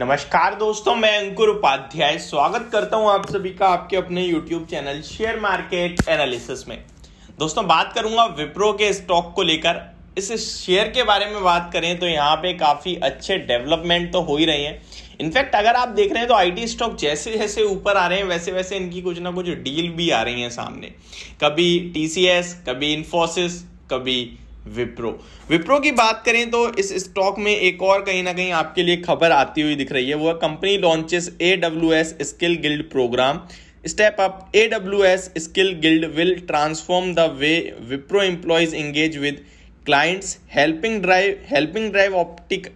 नमस्कार दोस्तों, मैं अंकुर उपाध्याय स्वागत करता हूं आप सभी का आपके अपने YouTube channel share market analysis में। दोस्तों, बात करूंगा विप्रो के स्टॉक को लेकर। इस शेयर के बारे में बात करें तो यहाँ पे काफ़ी अच्छे डेवलपमेंट तो हो ही रही हैं। इनफैक्ट अगर आप देख रहे हैं तो आईटी स्टॉक जैसे जैसे ऊपर आ रहे हैं वैसे वैसे इनकी कुछ ना कुछ डील भी आ रही हैं सामने। कभी TCS, कभी इन्फोसिस, कभी विप्रो की बात करें तो इस स्टॉक में एक और कहीं ना कहीं आपके लिए खबर आती हुई दिख रही है। वो company launches AWS skill guild programme. Step up AWS skill guild will transform the way Wipro employees engage with clients, helping drive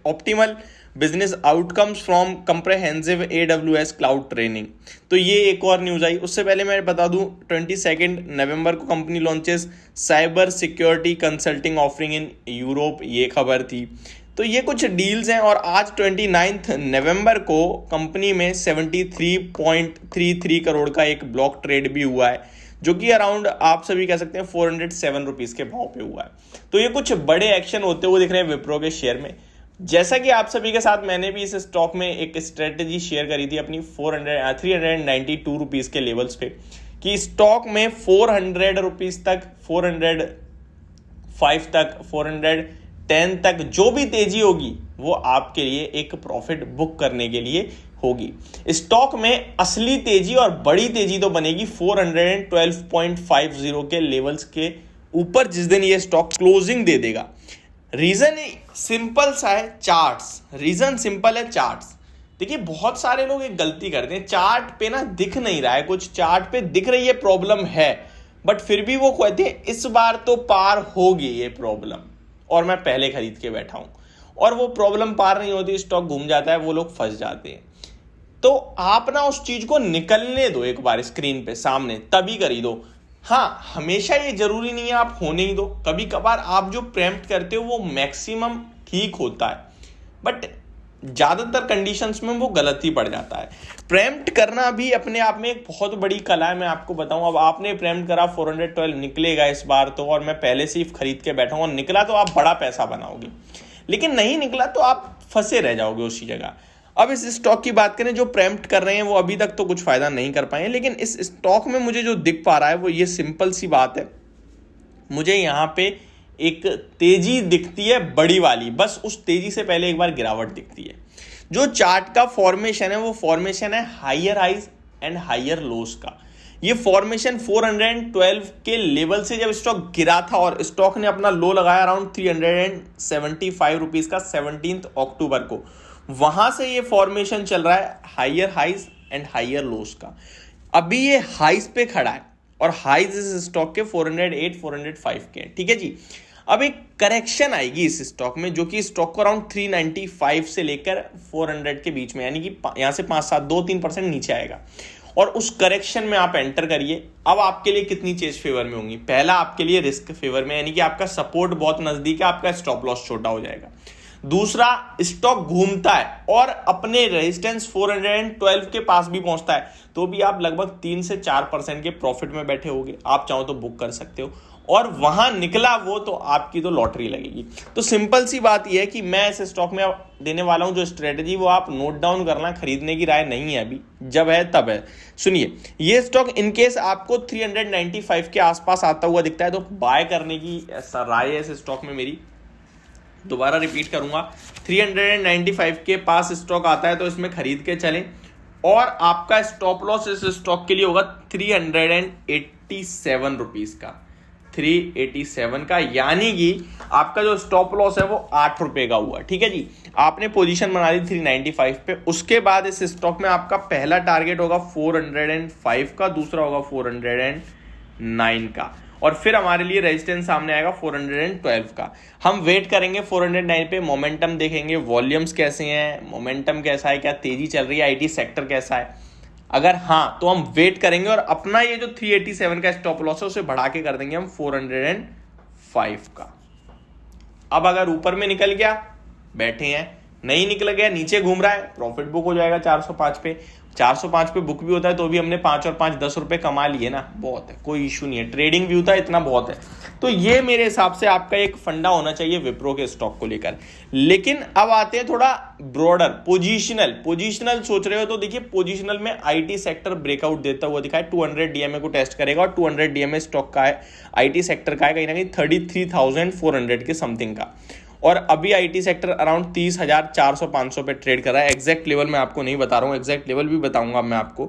optimal business outcomes from comprehensive AWS cloud training. तो ये एक और न्यूज़ आई। उससे पहले मैं बता दूं 22 नवंबर को company launches cyber security consulting offering in Europe, ये खबर थी। तो ये कुछ डील्स हैं। और आज 29 नवंबर को कंपनी में 73.33 करोड़ का एक ब्लॉक ट्रेड भी हुआ है, जो कि अराउंड आप सभी कह सकते हैं 407 रुपीज़ के भाव पे हुआ है। तो ये कुछ बड़े एक्शन होते हुए दिख रहे हैं विप्रो के शेयर में। जैसा कि आप सभी के साथ मैंने भी इस स्टॉक में एक स्ट्रेटेजी शेयर करी थी अपनी 392 रुपीज़ के लेवल्स पे, कि स्टॉक में 400 रुपीज़ तक, 405 तक, 410 तक जो भी तेजी होगी वो आपके लिए एक प्रॉफिट बुक करने के लिए होगी। स्टॉक में असली तेजी और बड़ी तेजी तो बनेगी 412.50 के लेवल्स के ऊपर जिस दिन ये स्टॉक क्लोजिंग दे देगा। रीजन सिंपल सा है, चार्ट्स। रीजन सिंपल है, चार्ट्स। देखिए, बहुत सारे लोग एक गलती करते हैं, चार्ट पे ना दिख नहीं रहा है कुछ, चार्ट पे दिख रही है प्रॉब्लम है, बट फिर भी वो कहते हैं इस बार तो पार होगी ये प्रॉब्लम और मैं पहले खरीद के बैठा हूं, और वो प्रॉब्लम पार नहीं होती, स्टॉक घूम जाता है, वो लोग फंस जाते हैं। तो आप ना उस चीज को निकलने दो एक बार स्क्रीन पे सामने, तभी खरीदो। हाँ, हमेशा ये जरूरी नहीं है आप होने ही दो। कभी कभार आप जो प्रेम्प्ट करते हो वो मैक्सिमम ठीक होता है, बट ज्यादातर कंडीशंस में वो गलत ही पड़ जाता है। प्रेम्प्ट करना भी अपने आप में एक बहुत बड़ी कला है, मैं आपको बताऊं। अब आपने प्रेम्प्ट करा 412 निकलेगा इस बार तो, और मैं पहले से ही खरीद के बैठा हूं, और निकला तो आप बड़ा पैसा बनाओगे, लेकिन नहीं निकला तो आप फंसे रह जाओगे उसी जगह। अब इस स्टॉक की बात करें, जो प्रेम्प्ट कर रहे हैं वो अभी तक तो कुछ फायदा नहीं कर पाए, लेकिन इस स्टॉक में मुझे जो दिख पा रहा है वो ये सिंपल सी बात है। मुझे यहाँ पे एक तेजी दिखती है बड़ी वाली, बस उस तेजी से पहले एक बार गिरावट दिखती है। जो चार्ट का फॉर्मेशन है वो फॉर्मेशन है higher highs and higher lows का। ये फॉर्मेशन 412 के लेवल से जब स्टॉक गिरा था और स्टॉक ने अपना लो लगाया अराउंड 375 रुपीज का 17 अक्टूबर को, वहां से ये फॉर्मेशन चल रहा है higher highs and higher lows का। अभी ये हाइज पे खड़ा है और हाइज इस स्टॉक के 408 405 के, ठीक है जी। अब एक करेक्शन आएगी इस स्टॉक में, जो कि स्टॉक को अराउंड 395 से लेकर 400 के बीच में, यानी कि यहां से 5-7-2-3% नीचे आएगा, और उस करेक्शन में आप एंटर करिए। अब आपके लिए कितनी चीज फेवर में होंगी? पहला, आपके लिए रिस्क फेवर में, यानी कि आपका सपोर्ट बहुत नजदीक है, आपका स्टॉप लॉस छोटा हो जाएगा। दूसरा, स्टॉक घूमता है और अपने रेजिस्टेंस 412 के पास भी पहुंचता है, तो भी आप लगभग 3 से 4% के प्रॉफिट में बैठे होगे। आप चाहो तो बुक कर सकते हो, और वहां निकला वो तो आपकी तो लॉटरी लगेगी। तो सिंपल सी बात यह है कि मैं इस स्टॉक में देने वाला हूं जो स्ट्रेटेजी, वो आप नोट डाउन करना, खरीदने की राय नहीं है अभी, जब है तब है। सुनिए, ये स्टॉक इनकेस आपको 395 के आसपास आता हुआ दिखता है तो बाय करने की राय है इस स्टॉक में मेरी। दोबारा रिपीट करूंगा, 395 के पास स्टॉक आता है तो इसमें खरीद के चलें, और आपका स्टॉप लॉस इस स्टॉक के लिए होगा 387 रुपीज का, 387 का, यानी कि आपका जो स्टॉप लॉस है वो 8 रुपए का हुआ, ठीक है जी। आपने पोजीशन बना ली 395 पे। उसके बाद इस स्टॉक में आपका पहला टारगेट होगा 405 का, दूसरा होगा 409 का, और फिर हमारे लिए रेजिस्टेंस सामने आएगा 412 का। हम वेट करेंगे 409 पे, मोमेंटम देखेंगे, वॉल्यूम्स कैसे हैं, मोमेंटम कैसा है, क्या तेजी चल रही है, आईटी सेक्टर कैसा है। अगर हाँ तो हम वेट करेंगे और अपना ये जो 387 का स्टॉप लॉस है उसे बढ़ा के कर देंगे हम 405 का। अब अगर ऊपर में निकल गया, बैठे हैं, नहीं निकल गया, नीचे घूम रहा है, प्रॉफिट बुक हो जाएगा 405 पे। 405 पे बुक भी होता है तो भी हमने 5 और 5 10 रुपए कमा लिए ना, बहुत है, कोई इशू नहीं है। ट्रेडिंग भी होता है, इतना बहुत है। तो ये मेरे हिसाब से आपका एक फंडा होना चाहिए विप्रो के स्टॉक को लेकर। लेकिन अब आते हैं थोड़ा ब्रॉडर, पोजिशनल सोच रहे हो तो देखिए, पोजिशनल में आईटी सेक्टर ब्रेकआउट देता हुआ दिखा है। 200 डीएमए को टेस्ट करेगा और 200 डीएमए स्टॉक का है, आईटी सेक्टर का है कहीं ना कहीं 33,400 के समथिंग का। और अभी आईटी सेक्टर अराउंड 30,400-500 पे ट्रेड कर रहा है। एग्जैक्ट लेवल मैं आपको नहीं बता रहा हूँ, एग्जैक्ट लेवल भी बताऊंगा मैं आपको,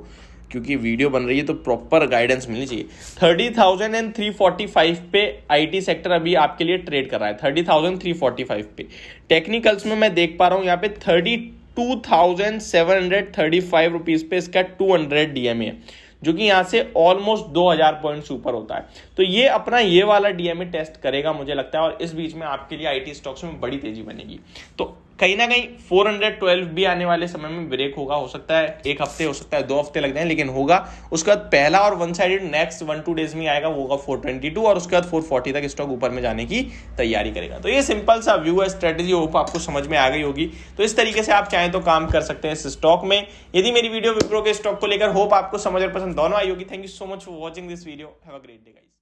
क्योंकि वीडियो बन रही है तो प्रॉपर गाइडेंस मिलनी चाहिए। 30,345 पे आईटी सेक्टर अभी आपके लिए ट्रेड कर रहा है, 30,345 पे। टेक्निकल्स में मैं देख पा रहा हूँ यहाँ पे 32,735 रुपीज पे इसका 200 डीएमए है, जो कि यहाँ से ऑलमोस्ट 2000 पॉइंट्स ऊपर होता है। तो ये अपना ये वाला डीएमए टेस्ट करेगा मुझे लगता है, और इस बीच में आपके लिए आईटी स्टॉक्स में बड़ी तेजी बनेगी। तो कहीं ना कहीं 412 भी आने वाले समय में ब्रेक होगा, हो सकता है 1 हफ्ते, हो सकता है 2 हफ्ते लग जाए, लेकिन होगा। उसके बाद पहला और वन साइडेड नेक्स्ट 1-2 डेज में आएगा, वो होगा 422, और उसके बाद 440 तक स्टॉक ऊपर में जाने की तैयारी करेगा। तो ये सिंपल सा व्यू है, स्ट्रेटेजी होप आपको समझ में आ गई होगी। तो इस तरीके से आप चाहें तो काम कर सकते हैं इस स्टॉक में। यदि मेरी वीडियो विप्रो के स्टॉक को लेकर होप आपको समझ और पसंद दोनों आई होगी। Thank you so much for watching this video. Have a great day guys.